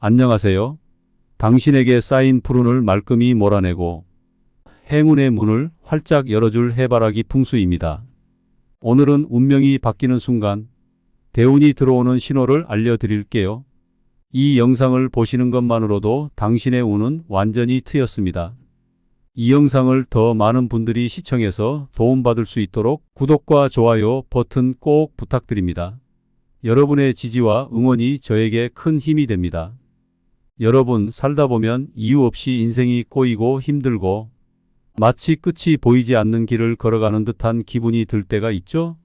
안녕하세요. 당신에게 쌓인 푸른을 말끔히 몰아내고 행운의 문을 활짝 열어줄 해바라기 풍수입니다. 오늘은 운명이 바뀌는 순간, 대운이 들어오는 신호를 알려드릴게요. 이 영상을 보시는 것만으로도 당신의 운은 완전히 트였습니다. 이 영상을 더 많은 분들이 시청해서 도움받을 수 있도록 구독과 좋아요 버튼 꼭 부탁드립니다. 여러분의 지지와 응원이 저에게 큰 힘이 됩니다. 여러분, 살다 보면 이유 없이 인생이 꼬이고 힘들고 마치 끝이 보이지 않는 길을 걸어가는 듯한 기분이 들 때가 있죠?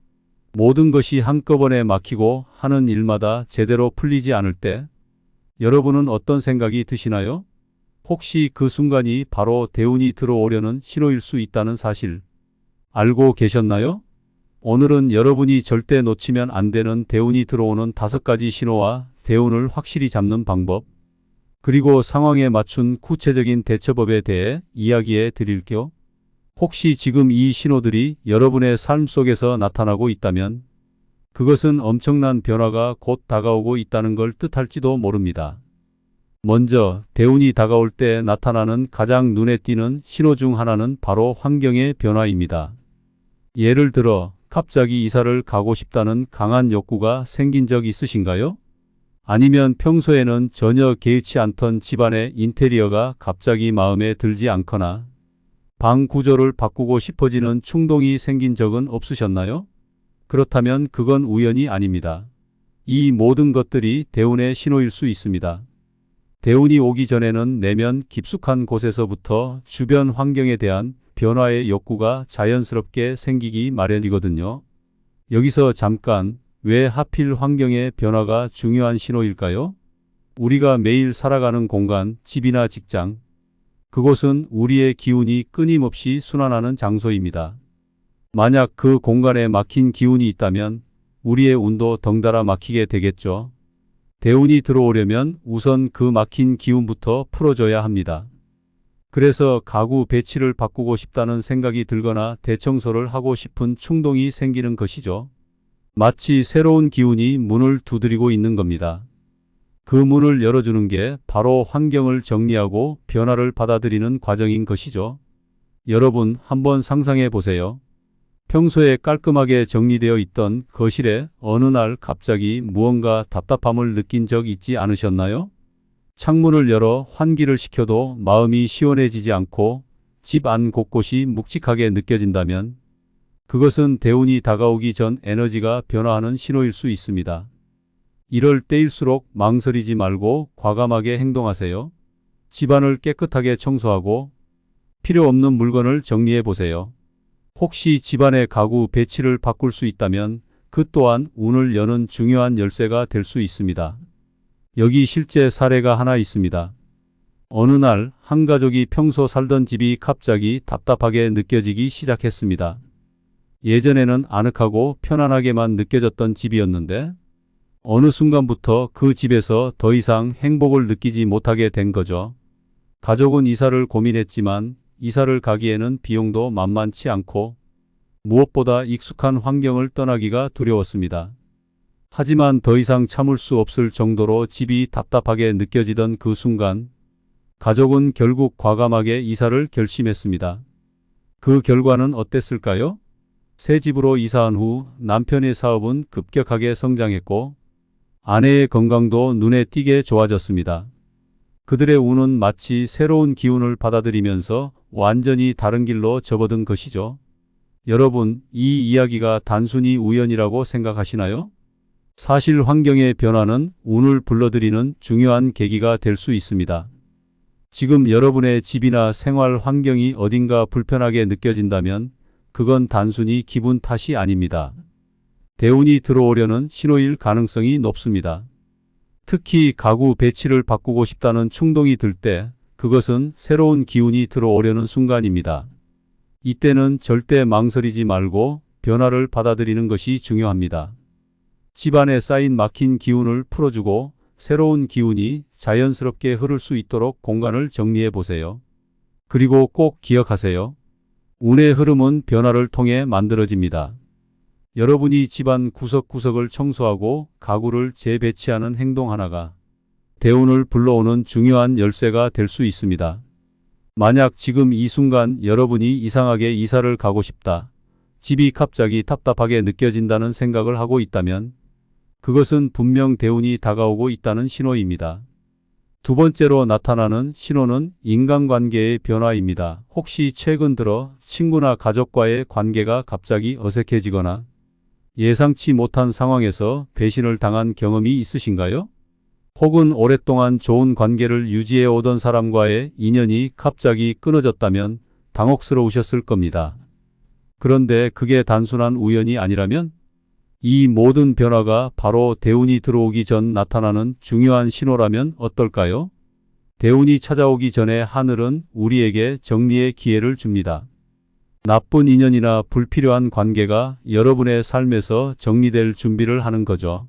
모든 것이 한꺼번에 막히고 하는 일마다 제대로 풀리지 않을 때 여러분은 어떤 생각이 드시나요? 혹시 그 순간이 바로 대운이 들어오려는 신호일 수 있다는 사실 알고 계셨나요? 오늘은 여러분이 절대 놓치면 안 되는 대운이 들어오는 5가지 신호와 대운을 확실히 잡는 방법, 그리고 상황에 맞춘 구체적인 대처법에 대해 이야기해 드릴게요. 혹시 지금 이 신호들이 여러분의 삶 속에서 나타나고 있다면 그것은 엄청난 변화가 곧 다가오고 있다는 걸 뜻할지도 모릅니다. 먼저 대운이 다가올 때 나타나는 가장 눈에 띄는 신호 중 하나는 바로 환경의 변화입니다. 예를 들어 갑자기 이사를 가고 싶다는 강한 욕구가 생긴 적 있으신가요? 아니면 평소에는 전혀 개의치 않던 집안의 인테리어가 갑자기 마음에 들지 않거나 방 구조를 바꾸고 싶어지는 충동이 생긴 적은 없으셨나요? 그렇다면 그건 우연이 아닙니다. 이 모든 것들이 대운의 신호일 수 있습니다. 대운이 오기 전에는 내면 깊숙한 곳에서부터 주변 환경에 대한 변화의 욕구가 자연스럽게 생기기 마련이거든요. 여기서 잠깐, 왜 하필 환경의 변화가 중요한 신호일까요? 우리가 매일 살아가는 공간, 집이나 직장, 그곳은 우리의 기운이 끊임없이 순환하는 장소입니다. 만약 그 공간에 막힌 기운이 있다면 우리의 운도 덩달아 막히게 되겠죠. 대운이 들어오려면 우선 그 막힌 기운부터 풀어줘야 합니다. 그래서 가구 배치를 바꾸고 싶다는 생각이 들거나 대청소를 하고 싶은 충동이 생기는 것이죠. 마치 새로운 기운이 문을 두드리고 있는 겁니다. 그 문을 열어주는 게 바로 환경을 정리하고 변화를 받아들이는 과정인 것이죠. 여러분, 한번 상상해 보세요. 평소에 깔끔하게 정리되어 있던 거실에 어느 날 갑자기 무언가 답답함을 느낀 적 있지 않으셨나요? 창문을 열어 환기를 시켜도 마음이 시원해지지 않고 집 안 곳곳이 묵직하게 느껴진다면 그것은 대운이 다가오기 전 에너지가 변화하는 신호일 수 있습니다. 이럴 때일수록 망설이지 말고 과감하게 행동하세요. 집안을 깨끗하게 청소하고 필요 없는 물건을 정리해 보세요. 혹시 집안의 가구 배치를 바꿀 수 있다면 그 또한 운을 여는 중요한 열쇠가 될 수 있습니다. 여기 실제 사례가 하나 있습니다. 어느 날 한 가족이 평소 살던 집이 갑자기 답답하게 느껴지기 시작했습니다. 예전에는 아늑하고 편안하게만 느껴졌던 집이었는데 어느 순간부터 그 집에서 더 이상 행복을 느끼지 못하게 된 거죠. 가족은 이사를 고민했지만 이사를 가기에는 비용도 만만치 않고 무엇보다 익숙한 환경을 떠나기가 두려웠습니다. 하지만 더 이상 참을 수 없을 정도로 집이 답답하게 느껴지던 그 순간 가족은 결국 과감하게 이사를 결심했습니다. 그 결과는 어땠을까요? 새 집으로 이사한 후 남편의 사업은 급격하게 성장했고 아내의 건강도 눈에 띄게 좋아졌습니다. 그들의 운은 마치 새로운 기운을 받아들이면서 완전히 다른 길로 접어든 것이죠. 여러분, 이 이야기가 단순히 우연이라고 생각하시나요? 사실 환경의 변화는 운을 불러들이는 중요한 계기가 될 수 있습니다. 지금 여러분의 집이나 생활 환경이 어딘가 불편하게 느껴진다면 그건 단순히 기분 탓이 아닙니다. 대운이 들어오려는 신호일 가능성이 높습니다. 특히 가구 배치를 바꾸고 싶다는 충동이 들 때 그것은 새로운 기운이 들어오려는 순간입니다. 이때는 절대 망설이지 말고 변화를 받아들이는 것이 중요합니다. 집안에 쌓인 막힌 기운을 풀어주고 새로운 기운이 자연스럽게 흐를 수 있도록 공간을 정리해 보세요. 그리고 꼭 기억하세요. 운의 흐름은 변화를 통해 만들어집니다. 여러분이 집안 구석구석을 청소하고 가구를 재배치하는 행동 하나가 대운을 불러오는 중요한 열쇠가 될 수 있습니다. 만약 지금 이 순간 여러분이 이상하게 이사를 가고 싶다, 집이 갑자기 답답하게 느껴진다는 생각을 하고 있다면 그것은 분명 대운이 다가오고 있다는 신호입니다. 두 번째로 나타나는 신호는 인간관계의 변화입니다. 혹시 최근 들어 친구나 가족과의 관계가 갑자기 어색해지거나 예상치 못한 상황에서 배신을 당한 경험이 있으신가요? 혹은 오랫동안 좋은 관계를 유지해 오던 사람과의 인연이 갑자기 끊어졌다면 당혹스러우셨을 겁니다. 그런데 그게 단순한 우연이 아니라면 이 모든 변화가 바로 대운이 들어오기 전 나타나는 중요한 신호라면 어떨까요? 대운이 찾아오기 전에 하늘은 우리에게 정리의 기회를 줍니다. 나쁜 인연이나 불필요한 관계가 여러분의 삶에서 정리될 준비를 하는 거죠.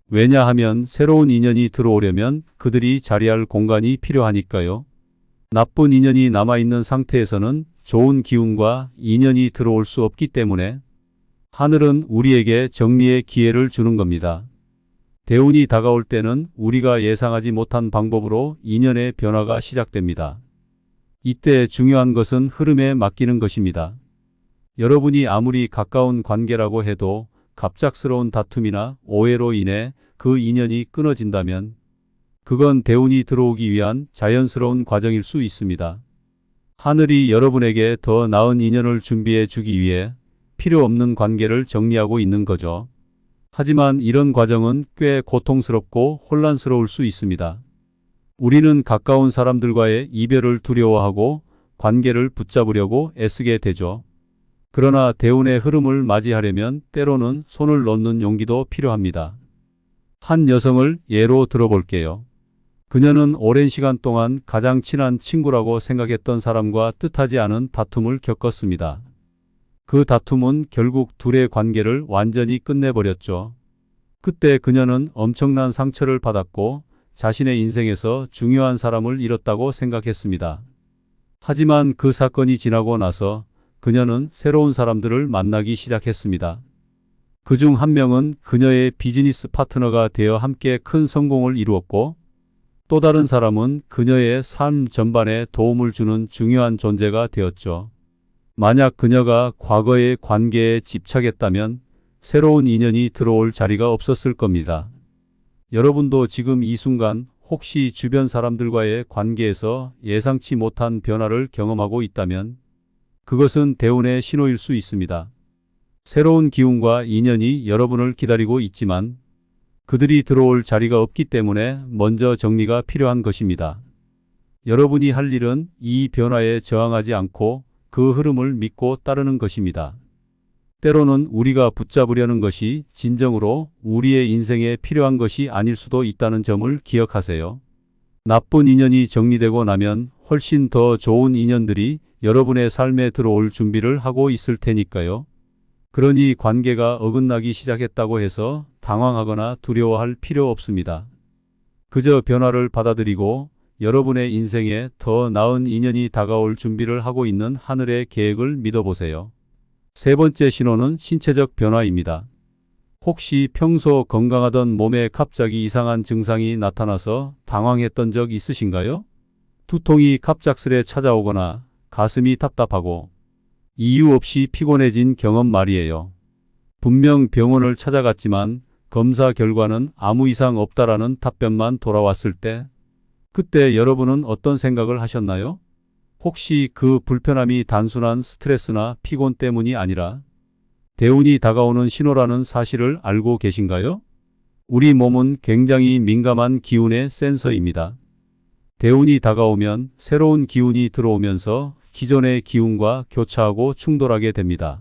왜냐하면 새로운 인연이 들어오려면 그들이 자리할 공간이 필요하니까요. 나쁜 인연이 남아있는 상태에서는 좋은 기운과 인연이 들어올 수 없기 때문에 하늘은 우리에게 정리의 기회를 주는 겁니다. 대운이 다가올 때는 우리가 예상하지 못한 방법으로 인연의 변화가 시작됩니다. 이때 중요한 것은 흐름에 맡기는 것입니다. 여러분이 아무리 가까운 관계라고 해도 갑작스러운 다툼이나 오해로 인해 그 인연이 끊어진다면 그건 대운이 들어오기 위한 자연스러운 과정일 수 있습니다. 하늘이 여러분에게 더 나은 인연을 준비해 주기 위해 필요 없는 관계를 정리하고 있는 거죠. 하지만 이런 과정은 꽤 고통스럽고 혼란스러울 수 있습니다. 우리는 가까운 사람들과의 이별을 두려워하고 관계를 붙잡으려고 애쓰게 되죠. 그러나 대운의 흐름을 맞이하려면 때로는 손을 놓는 용기도 필요합니다. 한 여성을 예로 들어볼게요. 그녀는 오랜 시간 동안 가장 친한 친구라고 생각했던 사람과 뜻하지 않은 다툼을 겪었습니다. 그 다툼은 결국 둘의 관계를 완전히 끝내버렸죠. 그때 그녀는 엄청난 상처를 받았고 자신의 인생에서 중요한 사람을 잃었다고 생각했습니다. 하지만 그 사건이 지나고 나서 그녀는 새로운 사람들을 만나기 시작했습니다. 그중 한 명은 그녀의 비즈니스 파트너가 되어 함께 큰 성공을 이루었고, 또 다른 사람은 그녀의 삶 전반에 도움을 주는 중요한 존재가 되었죠. 만약 그녀가 과거의 관계에 집착했다면 새로운 인연이 들어올 자리가 없었을 겁니다. 여러분도 지금 이 순간 혹시 주변 사람들과의 관계에서 예상치 못한 변화를 경험하고 있다면 그것은 대운의 신호일 수 있습니다. 새로운 기운과 인연이 여러분을 기다리고 있지만 그들이 들어올 자리가 없기 때문에 먼저 정리가 필요한 것입니다. 여러분이 할 일은 이 변화에 저항하지 않고 그 흐름을 믿고 따르는 것입니다. 때로는 우리가 붙잡으려는 것이 진정으로 우리의 인생에 필요한 것이 아닐 수도 있다는 점을 기억하세요. 나쁜 인연이 정리되고 나면 훨씬 더 좋은 인연들이 여러분의 삶에 들어올 준비를 하고 있을 테니까요. 그러니 관계가 어긋나기 시작했다고 해서 당황하거나 두려워할 필요 없습니다. 그저 변화를 받아들이고 여러분의 인생에 더 나은 인연이 다가올 준비를 하고 있는 하늘의 계획을 믿어보세요. 세 번째 신호는 신체적 변화입니다. 혹시 평소 건강하던 몸에 갑자기 이상한 증상이 나타나서 당황했던 적 있으신가요? 두통이 갑작스레 찾아오거나 가슴이 답답하고 이유 없이 피곤해진 경험 말이에요. 분명 병원을 찾아갔지만 검사 결과는 아무 이상 없다라는 답변만 돌아왔을 때 그때 여러분은 어떤 생각을 하셨나요? 혹시 그 불편함이 단순한 스트레스나 피곤 때문이 아니라 대운이 다가오는 신호라는 사실을 알고 계신가요? 우리 몸은 굉장히 민감한 기운의 센서입니다. 대운이 다가오면 새로운 기운이 들어오면서 기존의 기운과 교차하고 충돌하게 됩니다.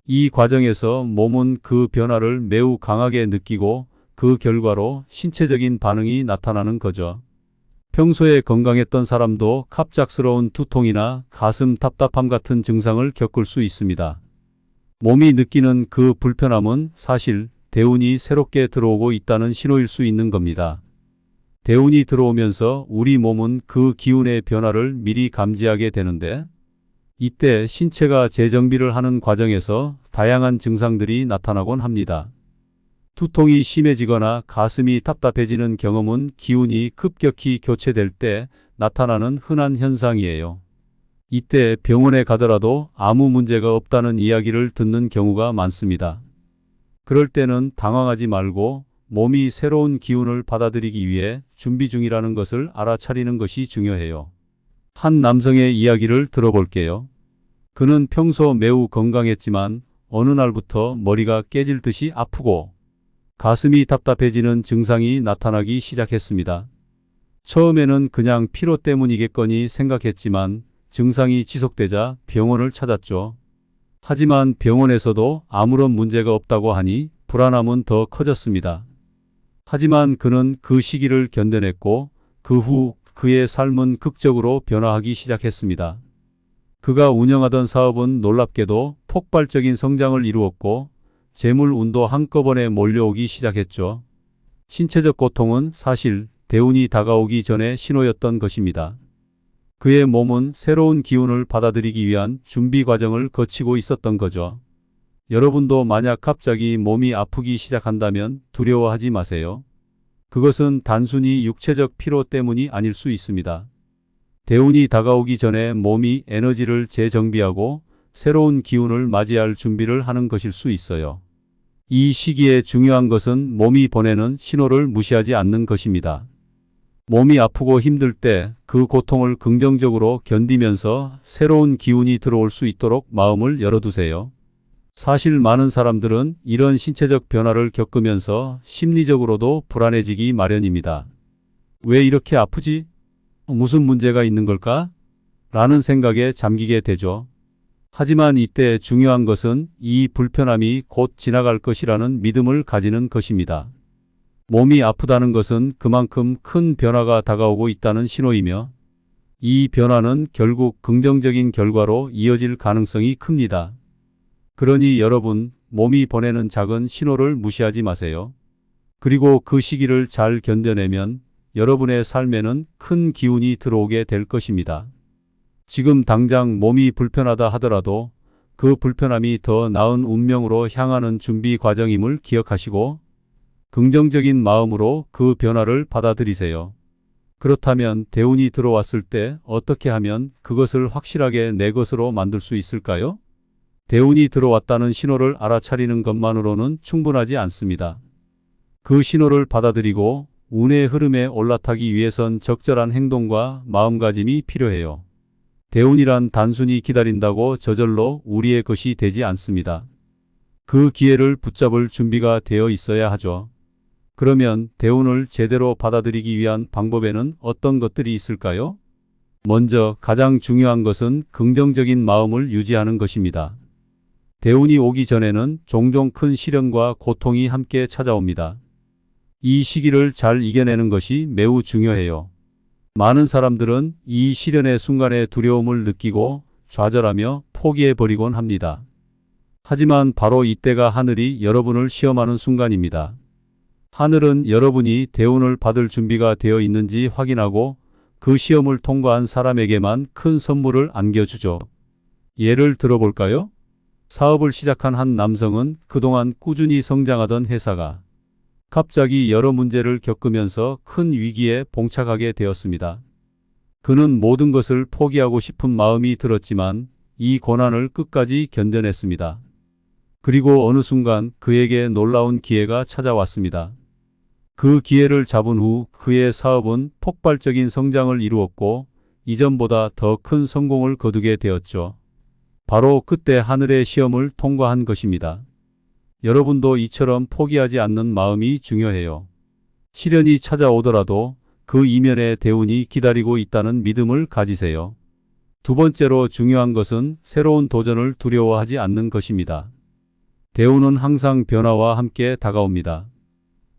이 과정에서 몸은 그 변화를 매우 강하게 느끼고 그 결과로 신체적인 반응이 나타나는 거죠. 평소에 건강했던 사람도 갑작스러운 두통이나 가슴 답답함 같은 증상을 겪을 수 있습니다. 몸이 느끼는 그 불편함은 사실 대운이 새롭게 들어오고 있다는 신호일 수 있는 겁니다. 대운이 들어오면서 우리 몸은 그 기운의 변화를 미리 감지하게 되는데 이때 신체가 재정비를 하는 과정에서 다양한 증상들이 나타나곤 합니다. 두통이 심해지거나 가슴이 답답해지는 경험은 기운이 급격히 교체될 때 나타나는 흔한 현상이에요. 이때 병원에 가더라도 아무 문제가 없다는 이야기를 듣는 경우가 많습니다. 그럴 때는 당황하지 말고 몸이 새로운 기운을 받아들이기 위해 준비 중이라는 것을 알아차리는 것이 중요해요. 한 남성의 이야기를 들어볼게요. 그는 평소 매우 건강했지만 어느 날부터 머리가 깨질 듯이 아프고 가슴이 답답해지는 증상이 나타나기 시작했습니다. 처음에는 그냥 피로 때문이겠거니 생각했지만 증상이 지속되자 병원을 찾았죠. 하지만 병원에서도 아무런 문제가 없다고 하니 불안함은 더 커졌습니다. 하지만 그는 그 시기를 견뎌냈고 그 후 그의 삶은 극적으로 변화하기 시작했습니다. 그가 운영하던 사업은 놀랍게도 폭발적인 성장을 이루었고 재물 운도 한꺼번에 몰려오기 시작했죠. 신체적 고통은 사실 대운이 다가오기 전에 신호였던 것입니다. 그의 몸은 새로운 기운을 받아들이기 위한 준비 과정을 거치고 있었던 거죠. 여러분도 만약 갑자기 몸이 아프기 시작한다면 두려워하지 마세요. 그것은 단순히 육체적 피로 때문이 아닐 수 있습니다. 대운이 다가오기 전에 몸이 에너지를 재정비하고 새로운 기운을 맞이할 준비를 하는 것일 수 있어요. 이 시기에 중요한 것은 몸이 보내는 신호를 무시하지 않는 것입니다. 몸이 아프고 힘들 때 그 고통을 긍정적으로 견디면서 새로운 기운이 들어올 수 있도록 마음을 열어두세요. 사실 많은 사람들은 이런 신체적 변화를 겪으면서 심리적으로도 불안해지기 마련입니다. 왜 이렇게 아프지? 무슨 문제가 있는 걸까? 라는 생각에 잠기게 되죠. 하지만 이때 중요한 것은 이 불편함이 곧 지나갈 것이라는 믿음을 가지는 것입니다. 몸이 아프다는 것은 그만큼 큰 변화가 다가오고 있다는 신호이며 이 변화는 결국 긍정적인 결과로 이어질 가능성이 큽니다. 그러니 여러분, 몸이 보내는 작은 신호를 무시하지 마세요. 그리고 그 시기를 잘 견뎌내면 여러분의 삶에는 큰 기운이 들어오게 될 것입니다. 지금 당장 몸이 불편하다 하더라도 그 불편함이 더 나은 운명으로 향하는 준비 과정임을 기억하시고 긍정적인 마음으로 그 변화를 받아들이세요. 그렇다면 대운이 들어왔을 때 어떻게 하면 그것을 확실하게 내 것으로 만들 수 있을까요? 대운이 들어왔다는 신호를 알아차리는 것만으로는 충분하지 않습니다. 그 신호를 받아들이고 운의 흐름에 올라타기 위해선 적절한 행동과 마음가짐이 필요해요. 대운이란 단순히 기다린다고 저절로 우리의 것이 되지 않습니다. 그 기회를 붙잡을 준비가 되어 있어야 하죠. 그러면 대운을 제대로 받아들이기 위한 방법에는 어떤 것들이 있을까요? 먼저 가장 중요한 것은 긍정적인 마음을 유지하는 것입니다. 대운이 오기 전에는 종종 큰 시련과 고통이 함께 찾아옵니다. 이 시기를 잘 이겨내는 것이 매우 중요해요. 많은 사람들은 이 시련의 순간에 두려움을 느끼고 좌절하며 포기해버리곤 합니다. 하지만 바로 이때가 하늘이 여러분을 시험하는 순간입니다. 하늘은 여러분이 대운을 받을 준비가 되어 있는지 확인하고 그 시험을 통과한 사람에게만 큰 선물을 안겨주죠. 예를 들어볼까요? 사업을 시작한 한 남성은 그동안 꾸준히 성장하던 회사가 갑자기 여러 문제를 겪으면서 큰 위기에 봉착하게 되었습니다. 그는 모든 것을 포기하고 싶은 마음이 들었지만 이 고난을 끝까지 견뎌냈습니다. 그리고 어느 순간 그에게 놀라운 기회가 찾아왔습니다. 그 기회를 잡은 후 그의 사업은 폭발적인 성장을 이루었고 이전보다 더 큰 성공을 거두게 되었죠. 바로 그때 하늘의 시험을 통과한 것입니다. 여러분도 이처럼 포기하지 않는 마음이 중요해요. 시련이 찾아오더라도 그 이면에 대운이 기다리고 있다는 믿음을 가지세요. 두 번째로 중요한 것은 새로운 도전을 두려워하지 않는 것입니다. 대운은 항상 변화와 함께 다가옵니다.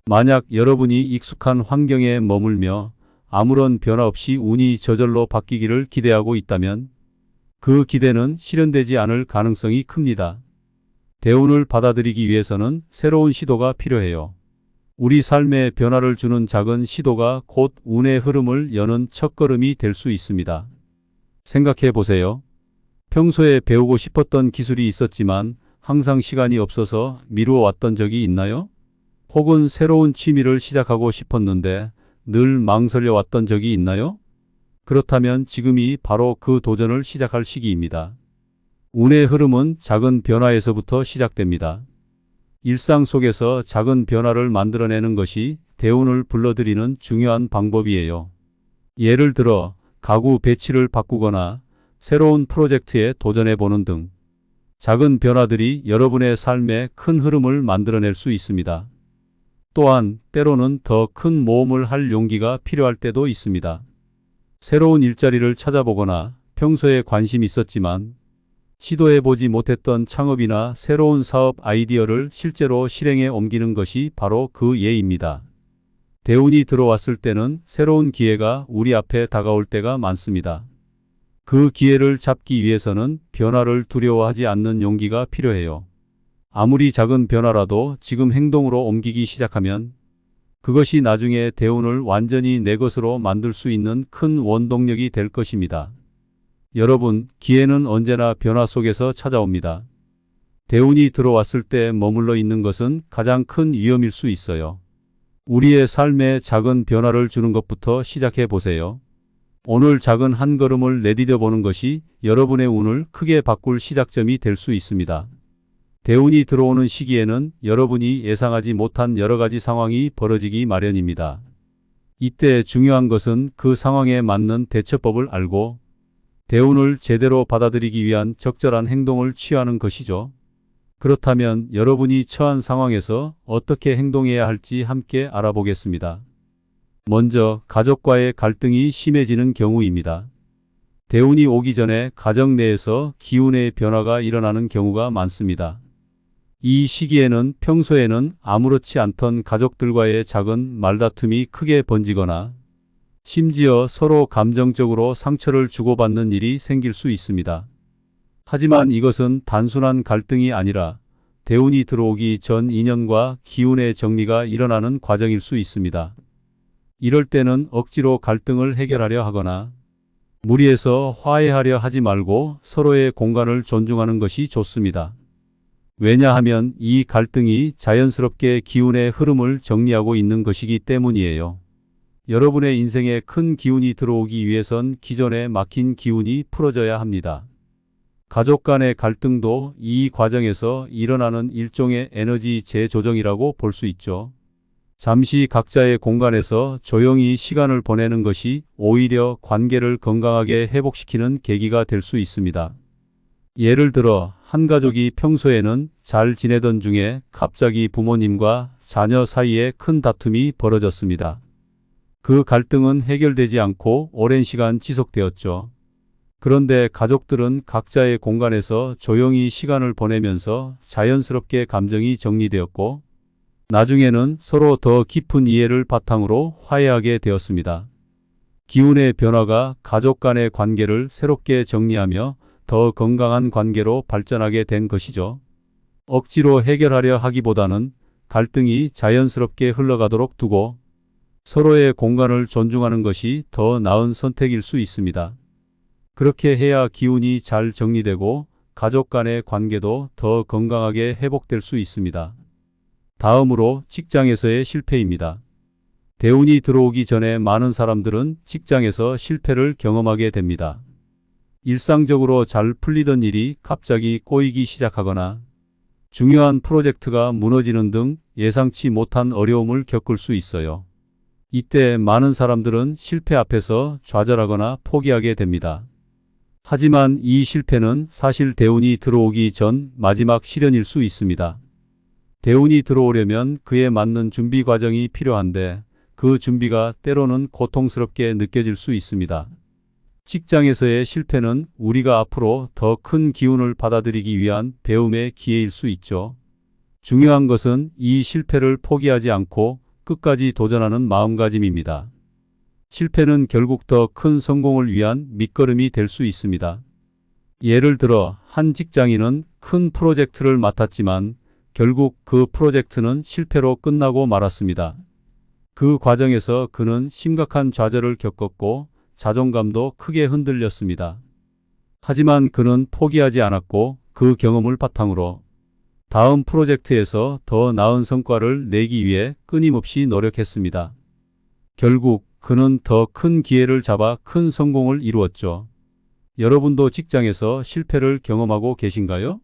만약 여러분이 익숙한 환경에 머물며 아무런 변화 없이 운이 저절로 바뀌기를 기대하고 있다면 그 기대는 실현되지 않을 가능성이 큽니다. 대운을 받아들이기 위해서는 새로운 시도가 필요해요. 우리 삶에 변화를 주는 작은 시도가 곧 운의 흐름을 여는 첫걸음이 될 수 있습니다. 생각해 보세요. 평소에 배우고 싶었던 기술이 있었지만 항상 시간이 없어서 미루어 왔던 적이 있나요? 혹은 새로운 취미를 시작하고 싶었는데 늘 망설여 왔던 적이 있나요? 그렇다면 지금이 바로 그 도전을 시작할 시기입니다. 운의 흐름은 작은 변화에서부터 시작됩니다. 일상 속에서 작은 변화를 만들어내는 것이 대운을 불러들이는 중요한 방법이에요. 예를 들어 가구 배치를 바꾸거나 새로운 프로젝트에 도전해보는 등 작은 변화들이 여러분의 삶에 큰 흐름을 만들어낼 수 있습니다. 또한 때로는 더 큰 모험을 할 용기가 필요할 때도 있습니다. 새로운 일자리를 찾아보거나 평소에 관심 있었지만 시도해보지 못했던 창업이나 새로운 사업 아이디어를 실제로 실행에 옮기는 것이 바로 그 예입니다. 대운이 들어왔을 때는 새로운 기회가 우리 앞에 다가올 때가 많습니다. 그 기회를 잡기 위해서는 변화를 두려워하지 않는 용기가 필요해요. 아무리 작은 변화라도 지금 행동으로 옮기기 시작하면 그것이 나중에 대운을 완전히 내 것으로 만들 수 있는 큰 원동력이 될 것입니다. 여러분, 기회는 언제나 변화 속에서 찾아옵니다. 대운이 들어왔을 때 머물러 있는 것은 가장 큰 위험일 수 있어요. 우리의 삶에 작은 변화를 주는 것부터 시작해 보세요. 오늘 작은 한 걸음을 내디뎌 보는 것이 여러분의 운을 크게 바꿀 시작점이 될 수 있습니다. 대운이 들어오는 시기에는 여러분이 예상하지 못한 여러 가지 상황이 벌어지기 마련입니다. 이때 중요한 것은 그 상황에 맞는 대처법을 알고 대운을 제대로 받아들이기 위한 적절한 행동을 취하는 것이죠. 그렇다면 여러분이 처한 상황에서 어떻게 행동해야 할지 함께 알아보겠습니다. 먼저 가족과의 갈등이 심해지는 경우입니다. 대운이 오기 전에 가정 내에서 기운의 변화가 일어나는 경우가 많습니다. 이 시기에는 평소에는 아무렇지 않던 가족들과의 작은 말다툼이 크게 번지거나 심지어 서로 감정적으로 상처를 주고받는 일이 생길 수 있습니다. 하지만 이것은 단순한 갈등이 아니라 대운이 들어오기 전 인연과 기운의 정리가 일어나는 과정일 수 있습니다. 이럴 때는 억지로 갈등을 해결하려 하거나 무리해서 화해하려 하지 말고 서로의 공간을 존중하는 것이 좋습니다. 왜냐하면 이 갈등이 자연스럽게 기운의 흐름을 정리하고 있는 것이기 때문이에요. 여러분의 인생에 큰 기운이 들어오기 위해선 기존에 막힌 기운이 풀어져야 합니다. 가족 간의 갈등도 이 과정에서 일어나는 일종의 에너지 재조정이라고 볼 수 있죠. 잠시 각자의 공간에서 조용히 시간을 보내는 것이 오히려 관계를 건강하게 회복시키는 계기가 될 수 있습니다. 예를 들어 한 가족이 평소에는 잘 지내던 중에 갑자기 부모님과 자녀 사이에 큰 다툼이 벌어졌습니다. 그 갈등은 해결되지 않고 오랜 시간 지속되었죠. 그런데 가족들은 각자의 공간에서 조용히 시간을 보내면서 자연스럽게 감정이 정리되었고 나중에는 서로 더 깊은 이해를 바탕으로 화해하게 되었습니다. 기운의 변화가 가족 간의 관계를 새롭게 정리하며 더 건강한 관계로 발전하게 된 것이죠. 억지로 해결하려 하기보다는 갈등이 자연스럽게 흘러가도록 두고 서로의 공간을 존중하는 것이 더 나은 선택일 수 있습니다. 그렇게 해야 기운이 잘 정리되고 가족 간의 관계도 더 건강하게 회복될 수 있습니다. 다음으로 직장에서의 실패입니다. 대운이 들어오기 전에 많은 사람들은 직장에서 실패를 경험하게 됩니다. 일상적으로 잘 풀리던 일이 갑자기 꼬이기 시작하거나 중요한 프로젝트가 무너지는 등 예상치 못한 어려움을 겪을 수 있어요. 이때 많은 사람들은 실패 앞에서 좌절하거나 포기하게 됩니다. 하지만 이 실패는 사실 대운이 들어오기 전 마지막 시련일 수 있습니다. 대운이 들어오려면 그에 맞는 준비 과정이 필요한데 그 준비가 때로는 고통스럽게 느껴질 수 있습니다. 직장에서의 실패는 우리가 앞으로 더 큰 기운을 받아들이기 위한 배움의 기회일 수 있죠. 중요한 것은 이 실패를 포기하지 않고 끝까지 도전하는 마음가짐입니다. 실패는 결국 더 큰 성공을 위한 밑거름이 될 수 있습니다. 예를 들어 한 직장인은 큰 프로젝트를 맡았지만 결국 그 프로젝트는 실패로 끝나고 말았습니다. 그 과정에서 그는 심각한 좌절을 겪었고 자존감도 크게 흔들렸습니다. 하지만 그는 포기하지 않았고 그 경험을 바탕으로 다음 프로젝트에서 더 나은 성과를 내기 위해 끊임없이 노력했습니다. 결국 그는 더 큰 기회를 잡아 큰 성공을 이루었죠. 여러분도 직장에서 실패를 경험하고 계신가요?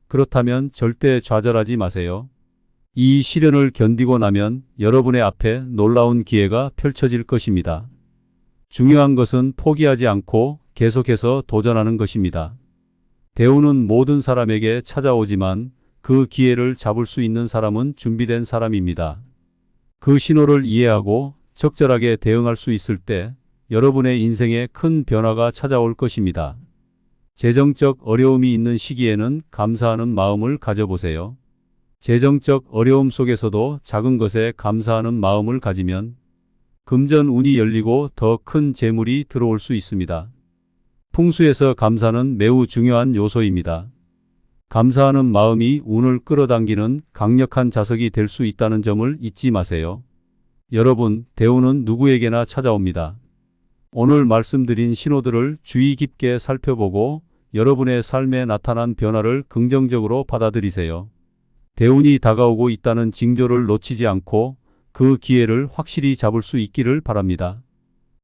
그렇다면 절대 좌절하지 마세요. 이 시련을 견디고 나면 여러분의 앞에 놀라운 기회가 펼쳐질 것입니다. 중요한 것은 포기하지 않고 계속해서 도전하는 것입니다. 대우는 모든 사람에게 찾아오지만 그 기회를 잡을 수 있는 사람은 준비된 사람입니다. 그 신호를 이해하고 적절하게 대응할 수 있을 때 여러분의 인생에 큰 변화가 찾아올 것입니다. 재정적 어려움이 있는 시기에는 감사하는 마음을 가져보세요. 재정적 어려움 속에서도 작은 것에 감사하는 마음을 가지면 금전 운이 열리고 더 큰 재물이 들어올 수 있습니다. 풍수에서 감사는 매우 중요한 요소입니다. 감사하는 마음이 운을 끌어당기는 강력한 자석이 될 수 있다는 점을 잊지 마세요. 여러분, 대우는 누구에게나 찾아옵니다. 오늘 말씀드린 신호들을 주의 깊게 살펴보고 여러분의 삶에 나타난 변화를 긍정적으로 받아들이세요. 대운이 다가오고 있다는 징조를 놓치지 않고 그 기회를 확실히 잡을 수 있기를 바랍니다.